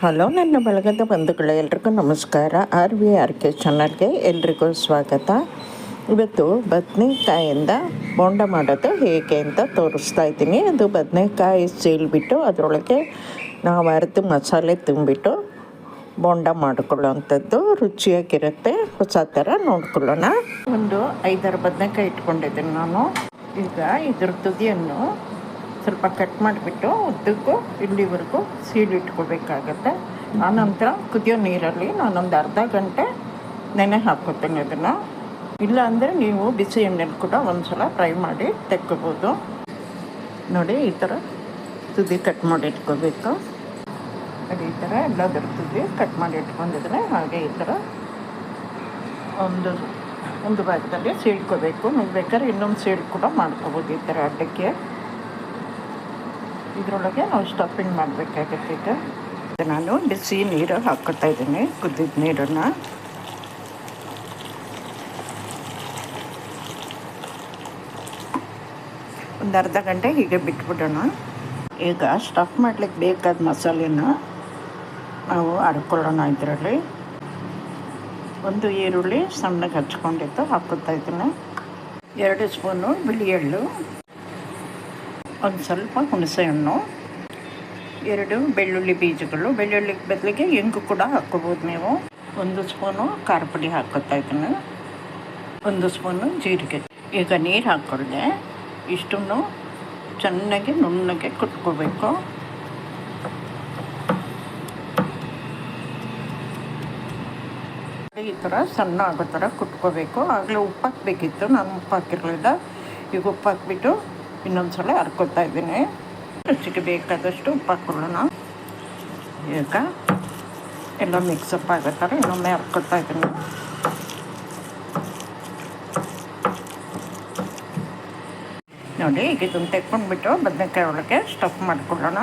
Hello, ನನ್ನ ಬಳಗದ ಬಂಧುಗಳೇ, ಎಲ್ರಿಗೂ ನಮಸ್ಕಾರ. RVRK ಚಾನಲ್ಗೆ ಎಲ್ರಿಗೂ ಸ್ವಾಗತ. ಇವತ್ತು ಬದನೆಕಾಯಿಂದ ಬೋಂಡ ಮಾಡೋದು ಹೇಗೆ ಅಂತ ತೋರಿಸ್ತಾ ಇದ್ದೀನಿ. ಅದು ಬದನೆಕಾಯಿ ಸೀಳ್ಬಿಟ್ಟು ಅದರೊಳಗೆ ನಾವು ಅರ್ಧ ಮಸಾಲೆ ತುಂಬಿಟ್ಟು ಬೋಂಡ ಮಾಡಿಕೊಳ್ಳೋವಂಥದ್ದು ರುಚಿಯಾಗಿರುತ್ತೆ. ಹೊಸ ಥರ ನೋಡ್ಕೊಳ್ಳೋಣ. ಒಂದು 5-6 ಬದನೆಕಾಯಿ ಇಟ್ಕೊಂಡಿದ್ದೀನಿ ನಾನು. ಈಗ ಇದ್ರ ತುದಿಯನ್ನು ಸ್ವಲ್ಪ ಕಟ್ ಮಾಡಿಬಿಟ್ಟು ಉದ್ದಕ್ಕೂ ಇಲ್ಲಿವರೆಗೂ ಸೀಳಿಟ್ಕೋಬೇಕಾಗತ್ತೆ. ಆನಂತರ ಕುದಿಯೋ ನೀರಲ್ಲಿ ನಾನೊಂದು ಅರ್ಧ ಗಂಟೆ ನೆನೆ ಹಾಕ್ಕೊತೀನಿ ಅದನ್ನು. ಇಲ್ಲ ಅಂದರೆ ನೀವು ಬಿಸಿ ಎಣ್ಣೆಲಿ ಕೂಡ ಒಂದು ಸಲ ಫ್ರೈ ಮಾಡಿ ತೆಕ್ಕೋಬೋದು. ನೋಡಿ, ಈ ಥರ ತುದಿ ಕಟ್ ಮಾಡಿ ಇಟ್ಕೋಬೇಕು. ಅದು ಈ ಥರ ಎಲ್ಲದರ ತುದಿ ಕಟ್ ಮಾಡಿ ಇಟ್ಕೊಂಡಿದ್ರೆ ಹಾಗೆ ಈ ಥರ ಒಂದು ಭಾಗದಲ್ಲಿ ಸೀಳ್ಕೋಬೇಕು. ನೀವು ಬೇಕಾದ್ರೆ ಇನ್ನೊಂದು ಸೀಳು ಕೂಡ ಮಾಡ್ಕೋಬೋದು ಈ ಥರ ಅಡ್ಡಕ್ಕೆ. ಇದರೊಳಗೆ ನಾವು ಸ್ಟಫಿಂಗ್ ಮಾಡಬೇಕಾಗತ್ತೆ. ಈಗ ನಾನು ಬಿಸಿ ನೀರು ಹಾಕ್ಕೊತಾ ಇದ್ದೀನಿ, ಕುದ್ದಿದ ನೀರನ್ನು. ಒಂದು ಅರ್ಧ ಗಂಟೆ ಹೀಗೆ ಬಿಟ್ಬಿಡೋಣ. ಈಗ ಸ್ಟಫ್ ಮಾಡ್ಲಿಕ್ಕೆ ಬೇಕಾದ ಮಸಾಲೆನ ನಾವು ಅರ್ಕೊಳ್ಳೋಣ. ಇದರಲ್ಲಿ ಒಂದು ಈರುಳ್ಳಿ ಸಣ್ಣಗೆ ಹಚ್ಕೊಂಡಿದ್ದು ಹಾಕ್ಕೊತಾ ಇದ್ದೀನಿ. 2 ಸ್ಪೂನು ಬಿಳಿ ಎಳ್ಳು, ಒಂದು ಸ್ವಲ್ಪ ಹುಣಸೆಹಣ್ಣು, 2 ಬೆಳ್ಳುಳ್ಳಿ ಬೀಜಗಳು. ಬೆಳ್ಳುಳ್ಳಿ ಬದಲಿಗೆ ಇಂಗು ಕೂಡ ಹಾಕ್ಕೋಬೋದು ನೀವು. 1 ಸ್ಪೂನು ಖಾರ ಪುಡಿ ಹಾಕ್ಕೊತಾ ಇದ್ದೀನಿ, 1 ಸ್ಪೂನು ಜೀರಿಗೆ. ಈಗ ನೀರು ಹಾಕ್ಕೊಳ್ಳೆ. ಇಷ್ಟನ್ನು ಚೆನ್ನಾಗಿ ನುಣ್ಣಗೆ ಕುಟ್ಕೋಬೇಕು. ಈ ಥರ ಸಣ್ಣ ಆಗೋ ಥರ ಕುಟ್ಕೋಬೇಕು. ಆಗಲೇ ಉಪ್ಪು ಹಾಕಬೇಕಿತ್ತು, ನಾನು ಉಪ್ಪು ಹಾಕಿರಲಿಲ್ಲ. ಈಗ ಉಪ್ಪು ಹಾಕ್ಬಿಟ್ಟು ಇನ್ನೊಂದು ಸಲ ಹರ್ಕೊತಾ ಇದ್ದೀನಿ. ರುಚಿಗೆ ಬೇಕಾದಷ್ಟು ಉಪ್ಪು ಹಾಕ್ಕೊಳ್ಳೋಣ. ಈಗ ಎಲ್ಲ ಮಿಕ್ಸಪ್ ಆಗೋ ಥರ ಇನ್ನೊಮ್ಮೆ ಹರ್ಕೊತಾ ಇದ್ದೀನಿ. ನೋಡಿ, ಈಗ ಇದನ್ನು ತೆಕ್ಕೊಂಡ್ಬಿಟ್ಟು ಬದನೆಕಾಯಿ ಒಳಗೆ ಸ್ಟಫ್ ಮಾಡ್ಕೊಳ್ಳೋಣ.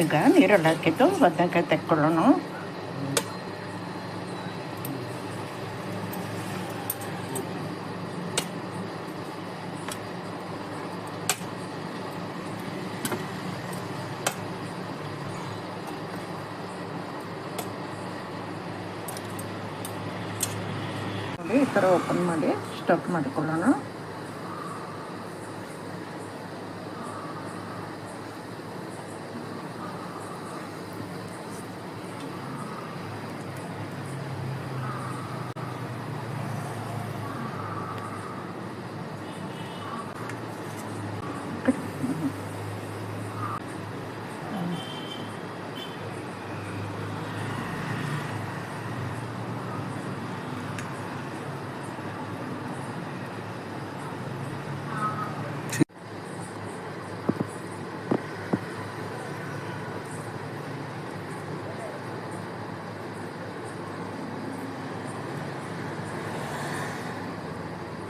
ಈಗ ನೀರಲ್ಲಿ ಹಾಕಿದ್ದು ಬದನೆಕಾಯಿ ತೆಕ್ಕೊಳ್ಳೋಣ. ಈ ಥರ ಓಪನ್ ಮಾಡಿ ಸ್ಟಫ್ ಮಾಡಿಕೊಳ್ಳೋಣ.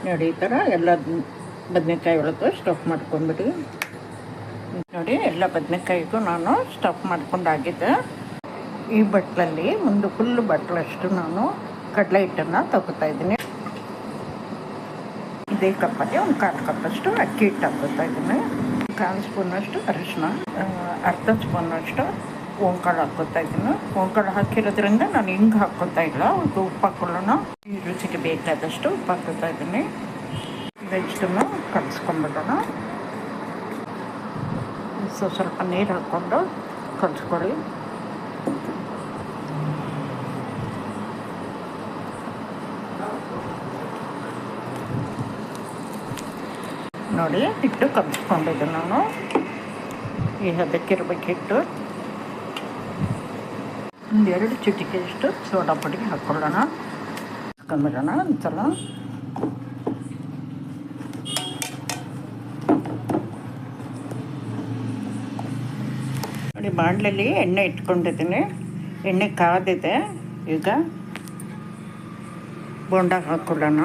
ನೋಡಿ, ಈ ಥರ ಎಲ್ಲ ಬದನೆಕಾಯಿ ಒಳಗೆ ಸ್ಟಫ್ ಮಾಡ್ಕೊಂಡ್ಬಿಡಿ. ನೋಡಿ, ಎಲ್ಲ ಬದನೆಕಾಯಿಗೂ ನಾನು ಸ್ಟಫ್ ಮಾಡ್ಕೊಂಡಾಗಿದ್ದೆ. ಈ ಬಟ್ಲಲ್ಲಿ ಒಂದು ಫುಲ್ ಬಟ್ಲಷ್ಟು ನಾನು ಕಡಲೆ ಹಿಟ್ಟನ್ನು ತಗೋತಾ ಇದ್ದೀನಿ. ಇದೇ ಕಪ್ಪಲ್ಲಿ ಒಂದು 1/4 ಕಪ್ಪಷ್ಟು ಅಕ್ಕಿ ಹಿಟ್ಟು ಹಾಕೋತಾ ಇದ್ದೀನಿ. 1/4 ಸ್ಪೂನಷ್ಟು ಅರಿಶಿನ, ಅರ್ಧ ಸ್ಪೂನಷ್ಟು ಓಂಕಾಳು ಹಾಕ್ಕೊತಾ ಇದ್ದೀನಿ. ಓಂಕಾಳು ಹಾಕಿರೋದ್ರಿಂದ ನಾನು ಹಿಂಗೆ ಹಾಕ್ಕೊತಾ ಇಲ್ಲ. ಅದು ಉಪ್ಪು ಹಾಕ್ಕೊಳ್ಳೋಣ. ಈ ರುಚಿಗೆ ಬೇಕಾದಷ್ಟು ಉಪ್ಪು ಹಾಕ್ಕೊತಾ ಇದ್ದೀನಿ. ವೆಜ್ಟನ್ನು ಕಲಿಸ್ಕೊಂಡ್ಬಿಡೋಣ. ಸ್ವಲ್ಪ ನೀರು ಹಾಕ್ಕೊಂಡು ಕಲಿಸ್ಕೊಳ್ಳಿ. ನೋಡಿ, ಹಿಟ್ಟು ಕಲಿಸ್ಕೊಂಡಿದ್ದೆ ನಾನು. ಈ ಹದಕ್ಕಿರ್ಬೇಕು ಹಿಟ್ಟು. 1-2 ಚಿಟಿಕೆಯಷ್ಟು ಸೋಡಾ ಪುಡಿ ಹಾಕ್ಕೊಳ್ಳೋಣ. ಹಾಕ್ಕೊಂಡ್ಬಿಡೋಣ ಒಂದ್ಸಲ. ನೋಡಿ, ಬಾಣಲೆಯಲ್ಲಿ ಎಣ್ಣೆ ಇಟ್ಕೊಂಡಿದ್ದೀನಿ. ಎಣ್ಣೆ ಕಾದಿದೆ. ಈಗ ಬೋಂಡ ಹಾಕ್ಕೊಳ್ಳೋಣ.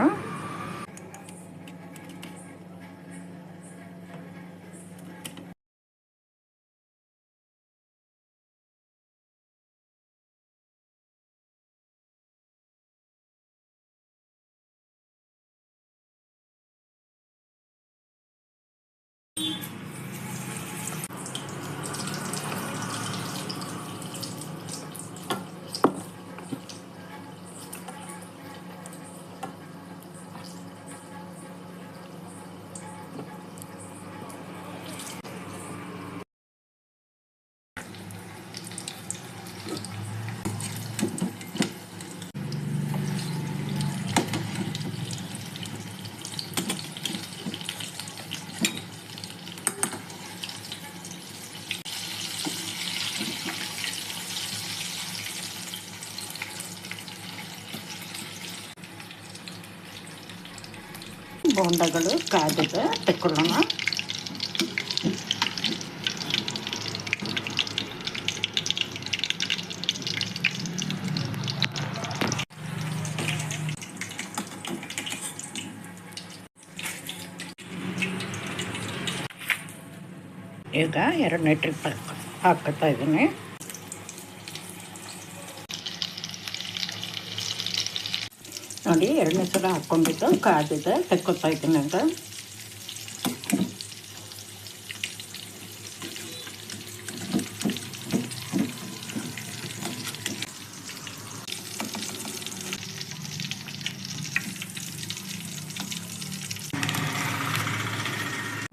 ಬೋಂಡಗಳು ಕಾದಿದೆ, ತಗೊಳ್ಳೋಣ. ಈಗ 2ನೇ ಟ್ರಿಪ್ ಹಾಕ್ತಾ ಇದ್ದೀನಿ. ನೋಡಿ 2ನೇ ಸಲ ಹಾಕ್ಕೊಂಡಿದ್ದು ಕಾದಿದೆ, ತೆಕ್ಕೊತಾ ಇದ್ದೀನಿ. ಅಂತ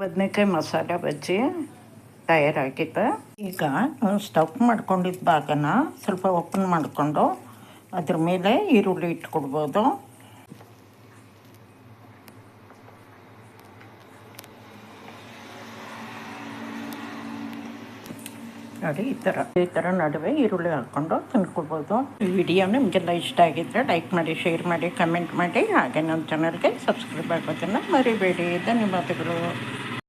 ಬದನೆಕಾಯಿ ಮಸಾಲೆ ಬಜ್ಜಿ ತಯಾರಾಗಿದೆ. ಈಗ ಸ್ಟಫ್ ಮಾಡ್ಕೊಂಡಿದ್ದ ಭಾಗನ ಸ್ವಲ್ಪ ಓಪನ್ ಮಾಡಿಕೊಂಡು ಅದ್ರ ಮೇಲೆ ಈರುಳ್ಳಿ ಇಟ್ಕೊಡ್ಬೋದು. ನೋಡಿ ಈ ಥರ ನಡುವೆ ಈರುಳ್ಳಿ ಹಾಕ್ಕೊಂಡು ತಿನ್ಕೊಳ್ಬೋದು. ಈ ವಿಡಿಯೋ ನಿಮಗೆಲ್ಲ ಇಷ್ಟ ಆಗಿದ್ದರೆ ಲೈಕ್ ಮಾಡಿ, ಶೇರ್ ಮಾಡಿ, ಕಮೆಂಟ್ ಮಾಡಿ. ಹಾಗೆ ನನ್ನ ಚಾನಲ್ಗೆ ಸಬ್ಸ್ಕ್ರೈಬ್ ಆಗೋದನ್ನು ಮರಿಬೇಡಿ. ಧನ್ಯವಾದಗಳು.